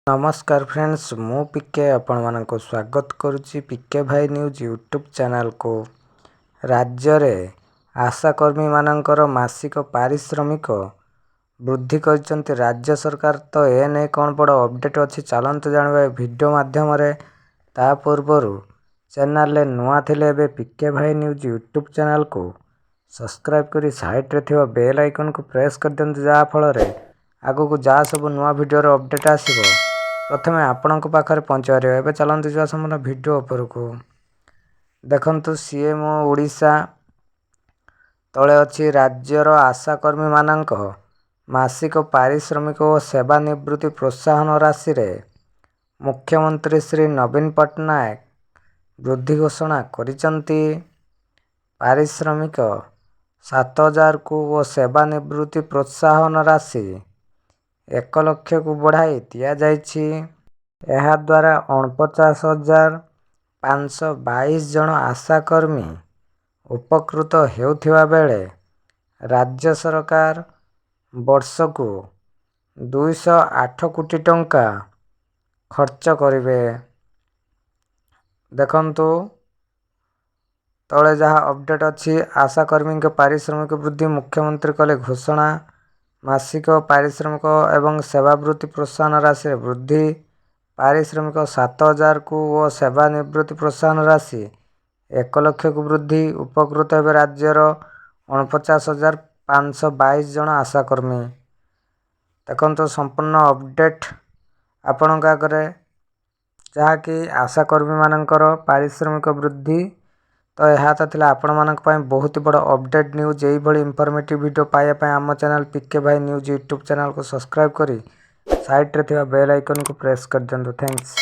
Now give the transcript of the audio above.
नमस्कार फ्रेंड्स मु पीके आपण मानक स्वागत करुच्ची पीके भाई न्यूज यूट्यूब चैनल को। राज्य रे आशाकर्मी मानकर मासिक पारिश्रमिक वृद्धि करचंती राज्य सरकार। तो एने कौन बड़ अपडेट अच्छी चलते जानवा वीडियो माध्यम रे। ता पूर्वर चैनल रे नुआ थिले बे पीके भाई न्यूज यूट्यूब चैनल को सब्सक्राइब करी साइड रे थिबा बेल आइकन को प्रेस कर दियंतु, जा फल रे आगो को जा सब नुआ वीडियो रो अपडेट आसीबो प्रथमे आपणक पाखरे पहुँचार। एवं चलते जा संपूर्ण वीडियो उपर को देखंतु। सीएम ओडिशा तले अच्छी राज्यर आशाकर्मी मानक मासिक पारिश्रमिक और सेवानिवृत्ति प्रोत्साहन राशि रे मुख्यमंत्री श्री नवीन पट्टनायक वृद्धि घोषणा करिसंती। पारिश्रमिक 7,000 को और सेवानिवृत्ति प्रोत्साहन राशि 1 लाख को बढ़ाई दिया जाइछि। एहा द्वारा 49,522 जन आशाकर्मी उपकृत हेउथिबा बेले राज्य सरकार वर्ष को 208 कोटी टंका खर्च करिवे। देखंतु तले जहाँ अपडेट अच्छी आशाकर्मी के पारिश्रमिक वृद्धि मुख्यमंत्री कले घोषणा। मासिक पारिश्रमिक एवं सेवावृत्ति प्रोत्साहन राशि वृद्धि। पारिश्रमिक 7,000 को और सेवानिवृत्ति प्रोत्साहन राशि 1 लाख को वृद्धि। उपकृत हे राज्यर 49,522 जन आशाकर्मी। देखो संपूर्ण अपडेट आपण आगे जहाँकि आशाकर्मी मानकर पारिश्रमिक वृद्धि। तो यह तो थिला आपण मानक पय बहुत बड़ अपडेट न्यूज। यही भली इंफॉर्मेटिव वीडियो पाया पय आम चैनल पीके भाई न्यूज यूट्यूब चैनल को सब्सक्राइब करी साइड रे थिबा बेल आइकन को प्रेस कर दियंतु। थैंक्स।